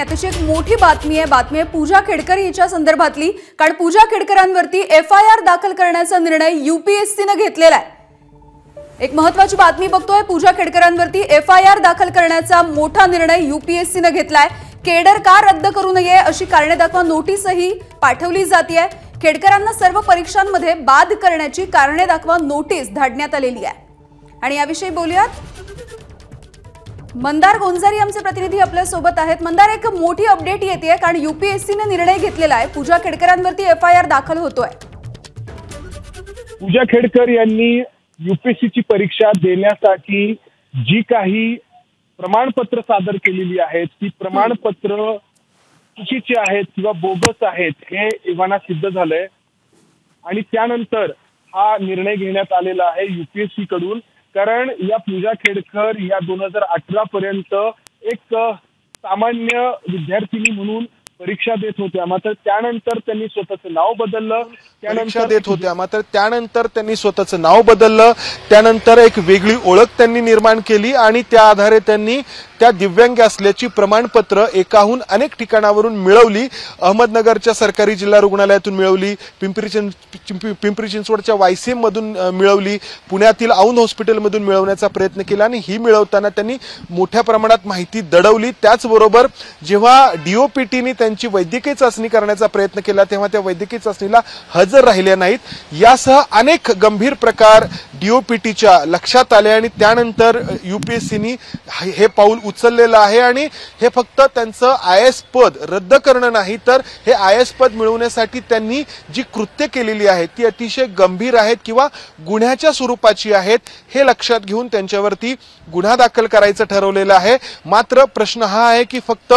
अतिशय एक मोठी बातमी आहे पूजा खेडकर हिच्या संदर्भातली। कारण पूजा खेडकरांवरती एफआयआर दाखल करण्याचा निर्णय यूपीएससीने घेतलेला आहे। एक महत्त्वाची बातमी बघतोय, पूजा खेडकरांवरती एफआयआर दाखल करण्याचा मोठा निर्णय यूपीएससीने घेतलाय। केडर का रद्द करू नये अशी कारणे दाखवा नोटीसही पाठवली जाते। खेडकरांना सर्व परीक्षांमध्ये बाद करण्याची कारणे दाखवा नोटीस धाडण्यात आलेली आहे। आणि याविषयी बोलूयात, मंदार गोंजारी आमचे प्रतिनिधी आपल्या सोबत आहेत। मंदार, एक मोठी अपडेट येते कारण यूपीएससीने निर्णय घेतलेला आहे, पूजा खेडकरांवरती एफआयआर दाखल होतोय। पूजा खेडकर यांनी यूपीएससीची परीक्षा देण्यासाठी जी काही प्रमाणपत्र सादर केलेली आहेत ती प्रमाणपत्र चुकीची आहेत किंवा बोगस आहेत हे एव्हाना सिद्ध झालंय। आणि त्यानंतर हा निर्णय घेण्यात आलेला आहे यूपीएससी कडून। कारण या पूजा खेडकर या 2018 पर्यंत एक सामान्य विद्यार्थिनी म्हणून परीक्षा देत होत्या, मात्र त्यानंतर त्यांनी स्वतःचं नाव बदललं। त्यानंतर एक वेगळी ओळख त्यांनी निर्माण केली आणि त्या आधारे त्यांनी त्या दिव्यांग असल्याची प्रमाणपत्र एकाहून अनेक ठिकाणावरून मिळवली। अहमदनगरच्या सरकारी जिल्हा रुग्णालयातून मिळवली, पिंपरी चिंचवडच्या वायसीएम मधून मिळवली, पुण्यातील औंध हॉस्पिटलमधून मिळवण्याचा प्रयत्न केला। आणि ही मिळवताना त्यांनी मोठ्या प्रमाणात माहिती दडवली। त्याचबरोबर जेव्हा डीओपीटीने त्यांची वैद्यकीय चाचणी करण्याचा प्रयत्न केला तेव्हा त्या वैद्यकीय चाचणीला हजर राहिल्या नाहीत। यासह अनेक गंभीर प्रकार डीओपीटीच्या लक्षात आले आणि त्यानंतर यूपीएससीने हे पाऊल उचललेलं आहे। आणि हे फक्त त्यांचं आयएस पद रद्द करणं नाही, तर हे आयएस पद मिळवण्यासाठी त्यांनी जी कृत्य केलेली आहेत ती अतिशय गंभीर आहेत किंवा गुन्ह्याच्या स्वरूपाची आहेत, हे लक्षात घेऊन त्यांच्यावरती गुन्हा दाखल करायचं ठरवलेलं आहे। मात्र प्रश्न हा आहे की फक्त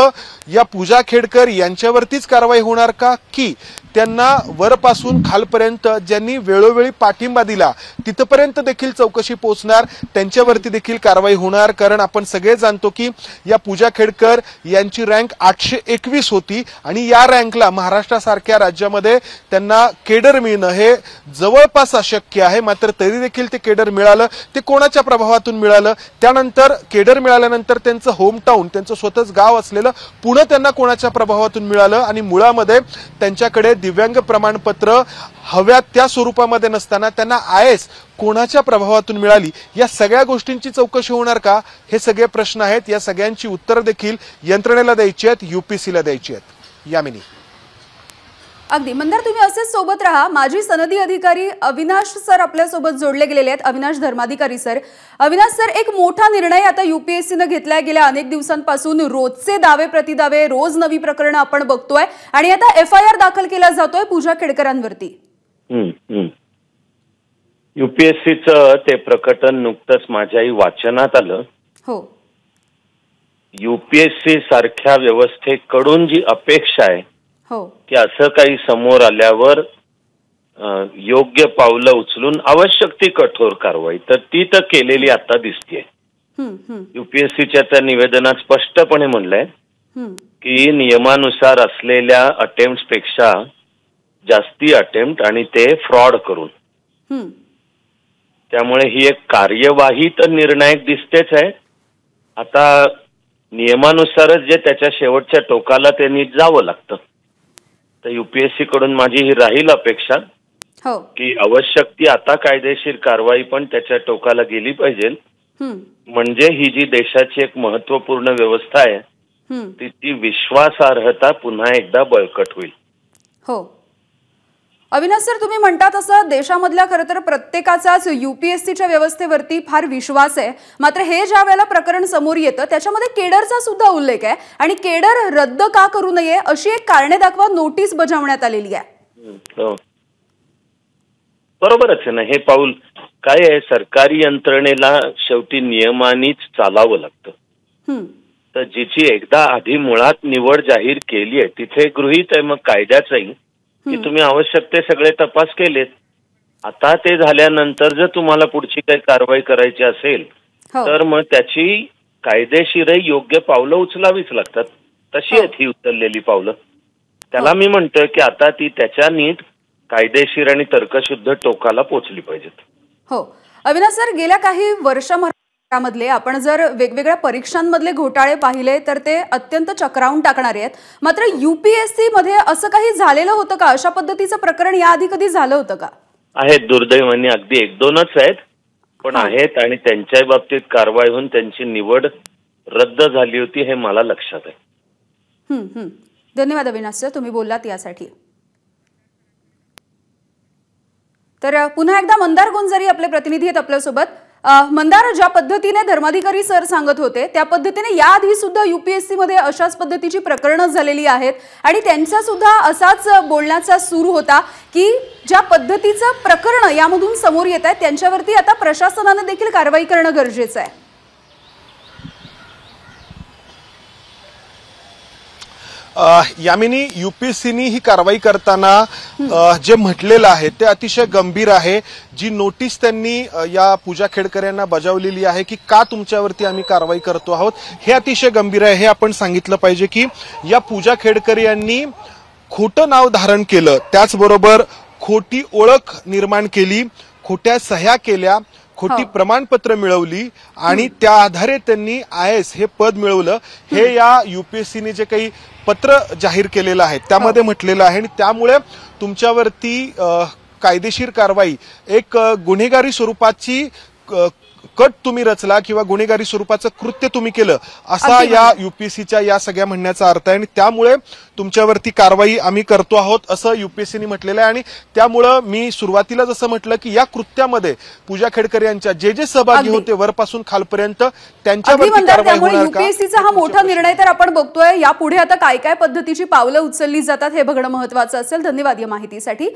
या पूजा खेडकर यांच्यावरतीच कारवाई होणार का, की त्यांना वरपासून खालपर्यंत ज्यांनी वेळोवेळी पाठिंबा दिला तिथपर्यंत देखील चौकशी पोहोचणार, त्यांच्यावरती देखील कारवाई होणार। कारण आपण सगळे जाणतो की या पूजा खेडकर यांची रँक 821 होती आणि या रँकला महाराष्ट्रासारख्या राज्यामध्ये त्यांना केडर मिळणं हे जवळपास अशक्य आहे। मात्र तरी देखील ते केडर मिळालं। ते कोणाच्या प्रभावातून मिळालं? त्यानंतर केडर मिळाल्यानंतर त्यांचं होमटाऊन, त्यांचं स्वतःच गाव असलेलं पुणे त्यांना कोणाच्या प्रभावातून मिळालं? आणि मुळामध्ये त्यांच्याकडे दिव्यांग प्रमाणपत्र हव्या त्या स्वरूपामध्ये नसताना त्यांना आयएस कोणाच्या प्रभावातून मिळाली? या सगळ्या गोष्टींची चौकशी होणार का? हे सगळे प्रश्न आहेत। या सगळ्यांची उत्तर देखील यंत्रणेला द्यायची आहेत, यूपीएससीला द्यायची आहेत। यामिनी, अगदी मंदार, तुम्ही असेच सोबत राहा। माजी सनदी अधिकारी अविनाश सर आपल्या सोबत जोडले गेलेले आहेत, अविनाश धर्माधिकारी सर। अविनाश सर, एक मोठा निर्णय आता यूपीएससीने घेतलाय। गेल्या अनेक दिवसांपासून रोजचे दावे प्रतिदावे, रोज नवी प्रकरणं आपण बघतोय आणि आता एफआयआर दाखल केला जातोय पूजा खेडकरांवरती। यूपीएससीचं ते प्रकटन नुकतंच माझ्याही वाचनात आलं। हो, यूपीएससी सारख्या व्यवस्थेकडून जी अपेक्षा आहे हो, की असं काही समोर आल्यावर योग्य पावलं उचलून आवश्यक ती कठोर कारवाई, तर ती तर केलेली आता दिसतेय। यूपीएससीच्या त्या निवेदनात स्पष्टपणे म्हणलंय की नियमानुसार असलेल्या अटेम्प्ट पेक्षा जास्ती अटेम्प्ट आणि ते फ्रॉड करून, त्यामुळे ही एक कार्यवाही तर निर्णायक दिसतेच आहे। आता नियमानुसारच जे त्याच्या शेवटच्या टोकाला त्यांनी जावं लागतं, तर यूपीएससी कडून माझी ही राहील अपेक्षा की आवश्यक ती आता कायदेशीर कारवाई पण त्याच्या टोकाला गेली पाहिजे, म्हणजे ही जी देशाची एक महत्वपूर्ण व्यवस्था आहे ती विश्वासार्हता पुन्हा एकदा बळकट होईल। हो, अविनाश सर, तुम्ही म्हणता तसं देशामधल्या खरं तर प्रत्येकाचाच यूपीएससीच्या व्यवस्थेवरती फार विश्वास आहे। मात्र हे ज्या वेळेला प्रकरण समोर येतं त्याच्यामध्ये केडरचा सुद्धा उल्लेख आहे आणि केडर रद्द का करू नये अशी एक कारणे दाखवा नोटीस बजावण्यात आलेली आहे। बरोबरच आहे ना, हे पाऊल काय आहे, सरकारी यंत्रणेला शेवटी नियमानीच चालावं लागतं। तर जिची एकदा आधी मुळात निवड जाहीर केली आहे तिथे गृहीत आहे मग कायद्याचंही की तुम्ही आवश्यक ते सगळे तपास केलेत। आता ते झाल्यानंतर जर तुम्हाला पुढची काही कारवाई करायची असेल तर मग त्याची कायदेशीरही योग्य पावलं उचलावीच लागतात। तशी आहेत ही उचललेली पावलं। त्याला मी म्हणतोय की आता ती त्याच्या नीट कायदेशीर आणि तर्कशुद्ध टोकाला पोहोचली पाहिजेत। हो, अविनाश सर, गेल्या काही वर्षांमध्ये त्यामधले आपण जर वेगवेगळ्या परीक्षांमधले घोटाळे पाहिले तर ते अत्यंत चक्रावून टाकणारे आहेत. मात्र UPSC मध्ये असं काही झालेलं होतं का? अशा पद्धतीचं प्रकरण याआधी कधी झालं होतं का? आहेत, दुर्दैवाने अगदी 1-2च आहेत, पण आहेत आणि त्यांच्या बाबतीत कारवाई होऊन त्यांची निवड रद्द झाली होती हे मला लक्षात आहे. धन्यवाद अविनाश सर, तुम्ही बोललात यासाठी. तर पुन्हा एकदा मंदार गुंजारी आपले प्रतिनिधी आहेत आपल्यासोबत. मंदार, ज्या पद्धतीने धर्माधिकारी सर सांगत होते त्या पद्धतीने याआधी सुद्धा UPSC मध्ये अशाच पद्धतीची प्रकरणं झालेली आहेत आणि त्यांचा सुद्धा असाच बोलण्याचा सूर होता की ज्या पद्धतीचं प्रकरण यामधून समोर येत आहे त्यांच्यावरती आता प्रशासनाने देखील कारवाई करणं गरजेचं आहे. यामिनी, UPSCनी ही कारवाई करताना जे म्हटलेलं आहे ते अतिशय गंभीर आहे. जी नोटीस त्यांनी या पूजा खेडकर यांना बजावलेली आहे की का तुमच्यावरती आम्ही कारवाई करतो आहोत, हे अतिशय गंभीर आहे. हे आपण सांगितलं पाहिजे की या पूजा खेडकर यांनी खोटं नाव धारण केलं, त्याचबरोबर खोटी ओळख निर्माण केली, खोट्या सह्या केल्या, खोटी प्रमाणपत्र मिळवली आणि त्या आधारे त्यांनी IAS हे पद मिळवलं. हे या UPSCने जे काही पत्र जाहीर केलेलं आहे त्यामध्ये म्हटलेलं आहे आणि त्यामुळे तुमच्यावरती कायदेशीर कारवाई, एक गुन्हेगारी स्वरूपाची कट तुम्ही रचला किंवा गुन्हेगारी स्वरूपाचं कृत्य तुम्ही केलं असा या UPSCच्या या सगळ्या म्हणण्याचा अर्थ आहे आणि त्यामुळे तुमच्यावरती कारवाई आम्ही करतो आहोत असं UPSCने म्हटलेलं आहे. आणि त्यामुळं मी सुरुवातीला जसं म्हटलं की या कृत्यामध्ये पूजा खेडकर यांच्या जे सहभागी होते वरपासून खालपर्यंत त्यांच्यावरती कारवाई होणार का? UPSCचा हा मोठा निर्णय तर आपण बघतोय. यापुढे आता काय काय पद्धतीची पावलं उचलली जातात हे बघणं महत्त्वाचं असेल. धन्यवाद या माहितीसाठी.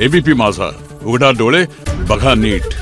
ABP माझा, उघडा डोळे बघा नीट.